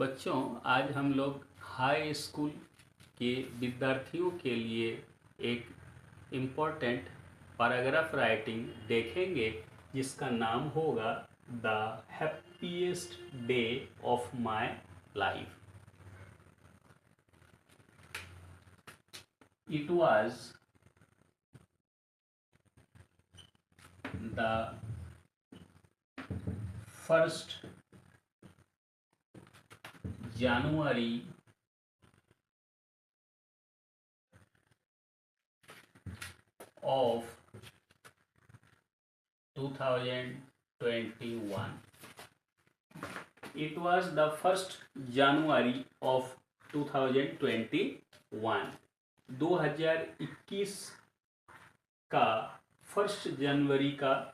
बच्चों, आज हम लोग हाई स्कूल के विद्यार्थियों के लिए एक इम्पोर्टेंट पैराग्राफ राइटिंग देखेंगे जिसका नाम होगा the happiest day of my life. It was the first January of 2021. It was the first January of 2021. 2021 का 1 जनवरी का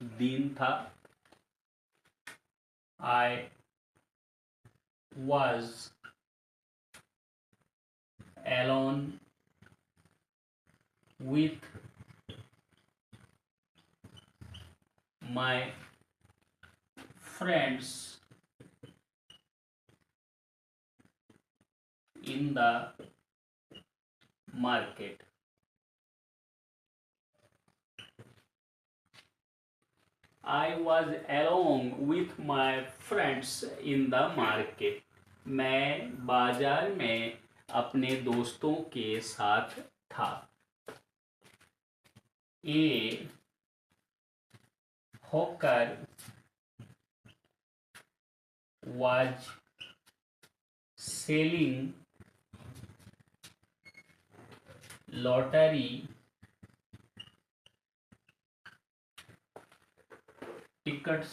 दिन था। I was alone with my friends in the market. I was alone with my friends in the market. मैं बाजार में अपने दोस्तों के साथ था। A hawker was selling lottery tickets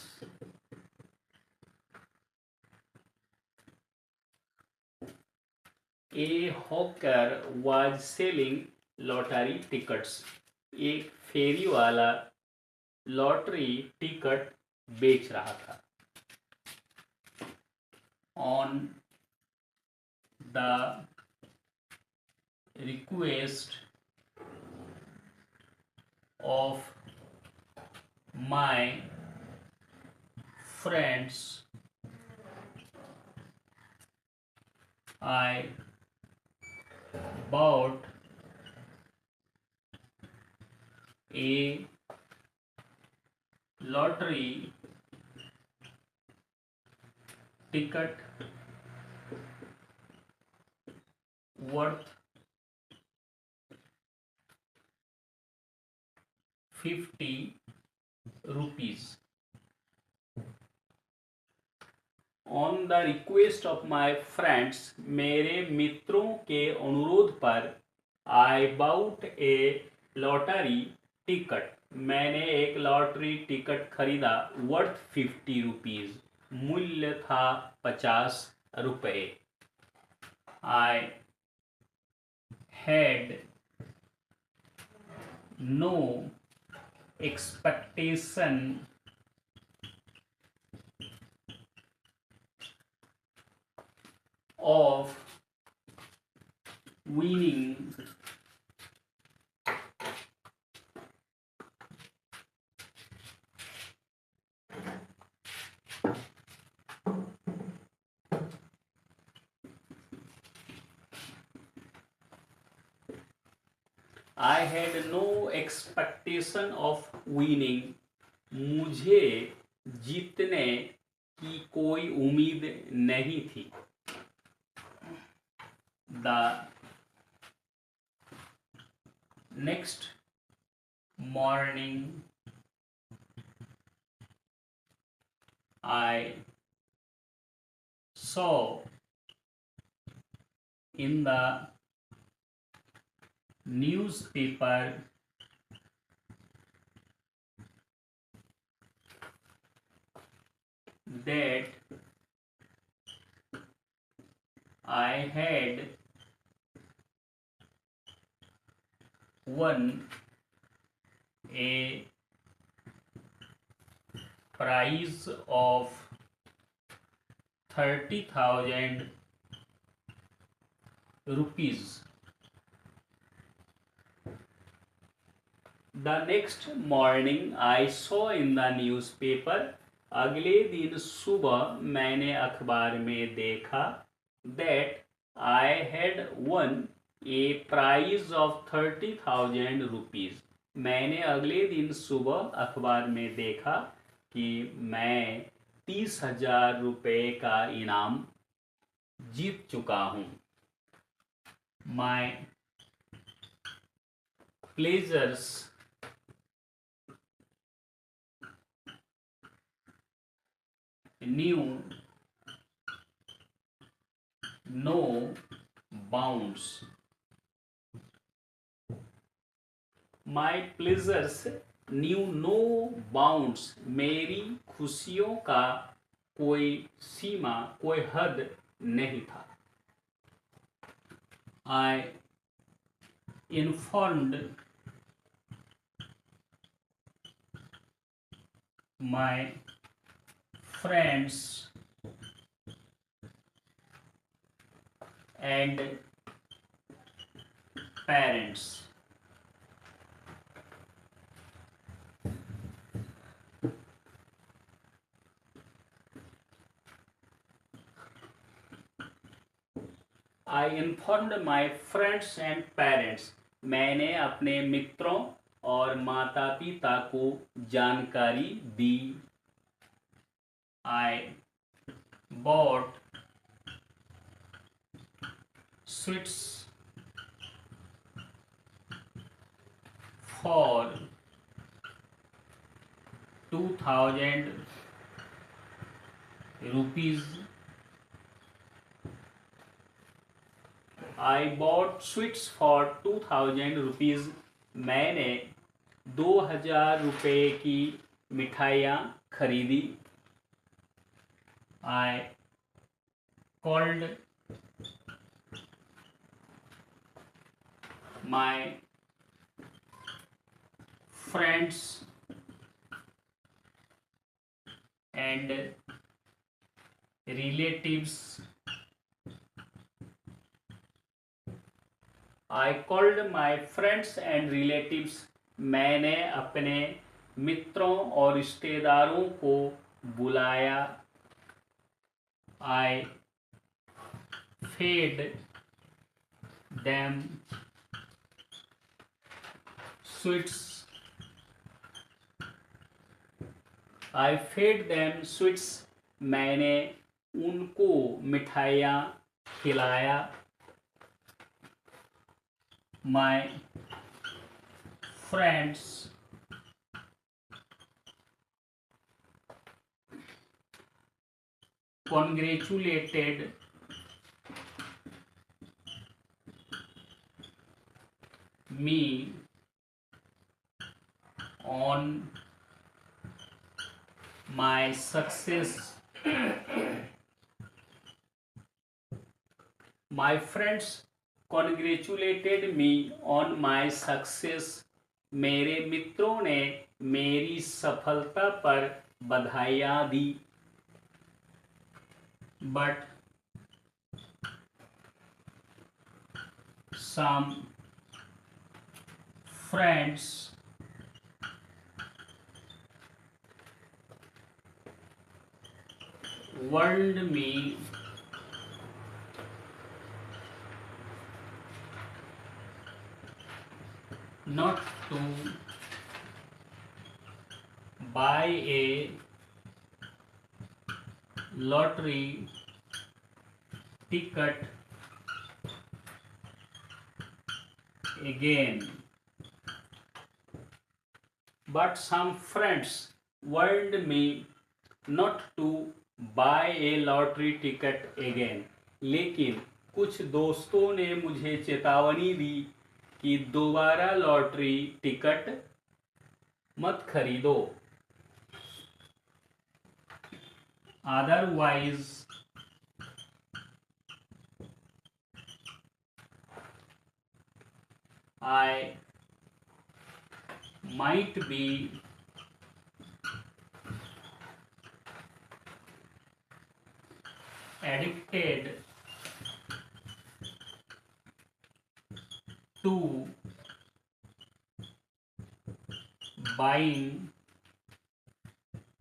A hawker was selling lottery tickets. एक फेरी वाला लॉटरी टिकट बेच रहा था। On the request of my friends, I bought a lottery ticket worth 50 rupees. On the request of my friends, मेरे मित्रों के अनुरोध पर I bought a lottery ticket. मैंने एक लॉटरी टिकट खरीदा वर्थ 50 रुपीज, मूल्य था 50 रुपए। I had no expectation of winning I had no expectation of winning. मुझे जीतने की कोई उम्मीद नहीं थी। The next morning I saw in the newspaper that I had won a prize of 30,000 rupees. The next morning I saw in the newspaper अगले दिन सुबह मैंने अखबार में देखा that I had won a prize of 30,000 rupees. मैंने अगले दिन सुबह अखबार में देखा कि मैं 30,000 रुपये का इनाम जीत चुका हूँ। My pleasures knew no bounds. My pleasures knew no bounds, मेरी खुशियों का कोई सीमा, कोई हद नहीं था। I informed my friends and parents. I informed my friends and parents, मैंने अपने मित्रों और माता पिता को जानकारी दी। I bought sweets for 2,000 rupees. I bought sweets for 2,000 rupees, मैंने 2,000 रुपये की मिठाइयाँ खरीदी। I called my friends and relatives. I called my friends and relatives, मैंने अपने मित्रों और रिश्तेदारों को बुलाया। आई फेड देम स्वीट्स। आई फेड देम स्वीट्स, मैंने उनको मिठाइयाँ खिलाया। My friends congratulated me on my success. My friends congratulated me on my success. मेरे मित्रों ने मेरी सफलता पर बधाइयाँ दी। But some friends warned me not to buy a lottery ticket again. But some friends warned me not to buy a lottery ticket again. लेकिन कुछ दोस्तों ने मुझे चेतावनी दी कि दोबारा लॉटरी टिकट मत खरीदो। Otherwise I might be addicted to buying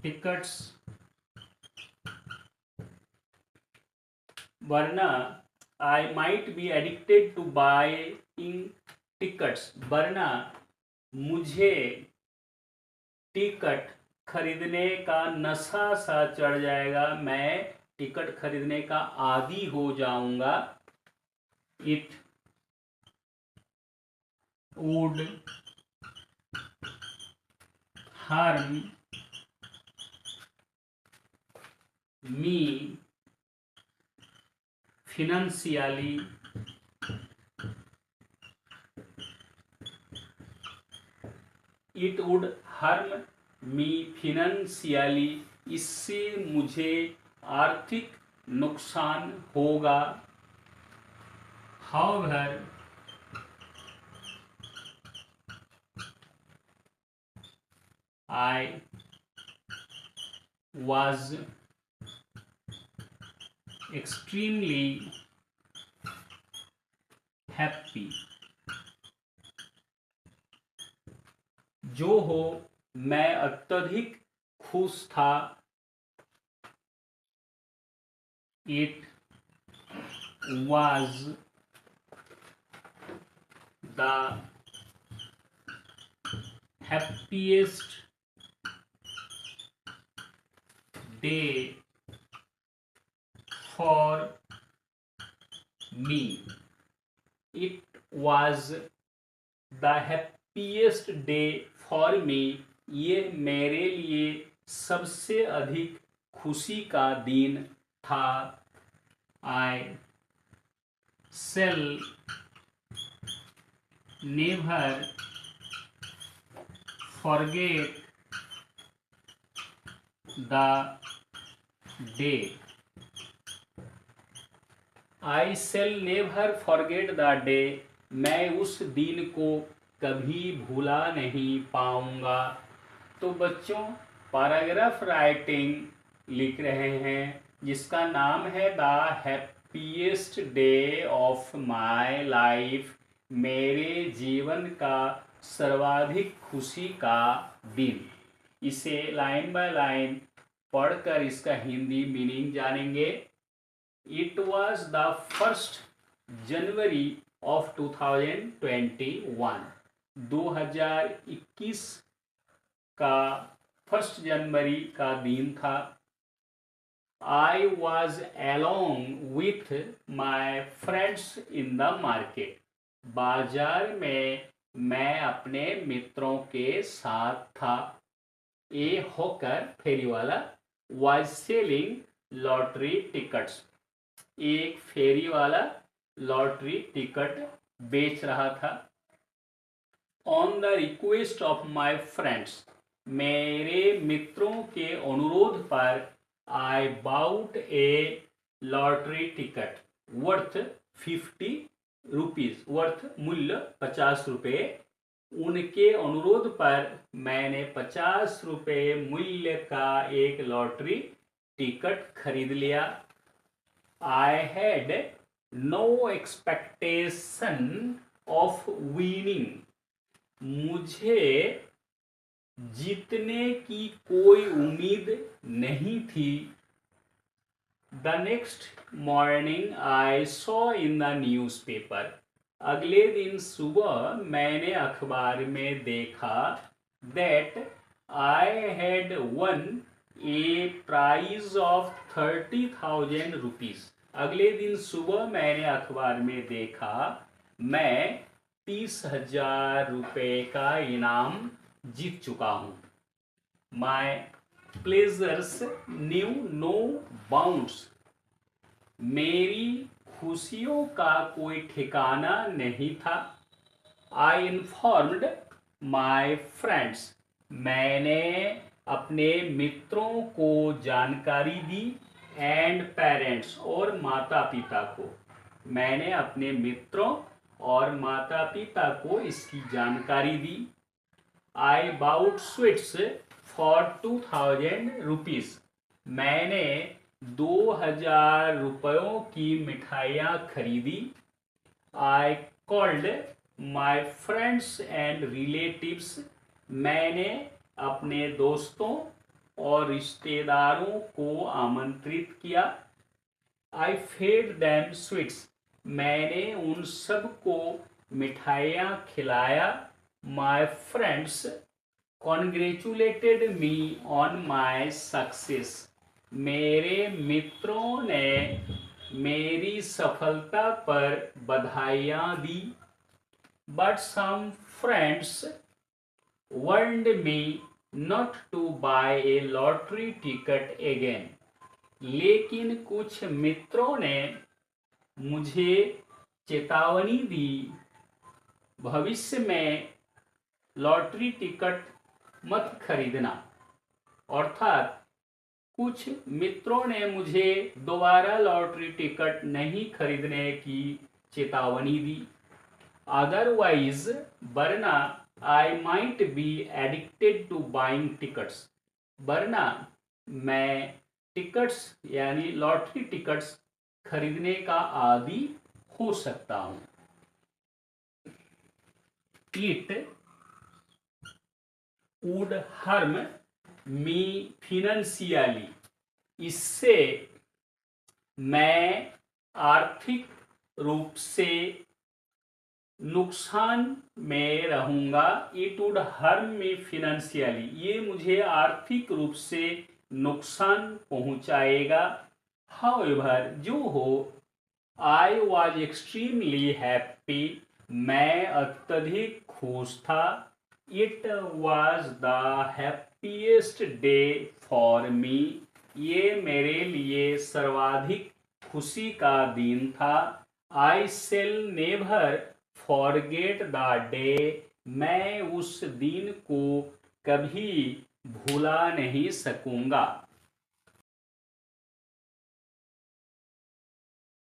tickets वरना I might be addicted to buying tickets, वरना मुझे टिकट खरीदने का नशा सा चढ़ जाएगा, मैं टिकट खरीदने का आदी हो जाऊंगा। It would harm me financially, it would harm me financially, इससे मुझे आर्थिक नुकसान होगा। However I was extremely happy, जो हो मैं अत्यधिक खुश था। It was the happiest day for me. It was the happiest day for me. ये मेरे लिए सबसे अधिक खुशी का दिन था। I shall never forget the day. I shall never forget the day. मैं उस दिन को कभी भूला नहीं पाऊंगा। तो बच्चों, पैराग्राफ राइटिंग लिख रहे हैं जिसका नाम है the happiest day of my life, मेरे जीवन का सर्वाधिक खुशी का दिन। इसे लाइन बाय लाइन पढ़कर इसका हिंदी मीनिंग जानेंगे। It was the 1st January of 2021. 2021 का 1 जनवरी का दिन था। I was along with my friends in the market. बाजार में मैं अपने मित्रों के साथ था। A hawker फेरी वाला was selling lottery tickets. एक फेरी वाला लॉटरी टिकट बेच रहा था। On the request of my friends, मेरे मित्रों के अनुरोध पर, I bought a lottery ticket worth 50 rupees, worth मूल्य 50 रुपये। उनके अनुरोध पर मैंने 50 रुपये मूल्य का एक लॉटरी टिकट खरीद लिया। I had no expectation of winning. मुझे जीतने की कोई उम्मीद नहीं थी। The next morning I saw in the newspaper. अगले दिन सुबह मैंने अखबार में देखा that I had won a prize of 30,000 rupees. अगले दिन सुबह मैंने अखबार में देखा मैं 30,000 रुपये का इनाम जीत चुका हूँ। My pleasures knew no bounds. मेरी खुशियों का कोई ठिकाना नहीं था। I informed my friends. मैंने अपने मित्रों को जानकारी दी। एंड पेरेंट्स, और माता पिता को। मैंने अपने मित्रों और माता पिता को इसकी जानकारी दी। I bought sweets for 2,000 rupees. मैंने 2,000 रुपयों की मिठाइयाँ खरीदी। I called my friends and relatives. मैंने अपने दोस्तों और रिश्तेदारों को आमंत्रित किया। आई फेड दैम स्वीट्स, मैंने उन सबको मिठाइयाँ खिलाया। My friends congratulated me on my success, मेरे मित्रों ने मेरी सफलता पर बधाइयाँ दी। But some friends warned me not to buy a lottery ticket again, लेकिन कुछ मित्रों ने मुझे चेतावनी दी, भविष्य में लॉटरी टिकट मत खरीदना। अर्थात कुछ मित्रों ने मुझे दोबारा लॉटरी टिकट नहीं खरीदने की चेतावनी दी। अदरवाइज वरना I might be addicted to buying tickets, वरना मैं टिकट्स यानी लॉटरी टिकट्स खरीदने का आदी हो सकता हूँ। It would harm me financially, इससे मैं आर्थिक रूप से नुकसान में रहूंगा। It would harm me financially, ये मुझे आर्थिक रूप से नुकसान पहुंचाएगा। हाउएवर, जो हो, आई वॉज एक्सट्रीमली हैप्पी, मैं अत्यधिक खुश था। It was the happiest day for me, ये मेरे लिए सर्वाधिक खुशी का दिन था। I shall never forget the day, मैं उस दिन को कभी भुला नहीं सकूंगा।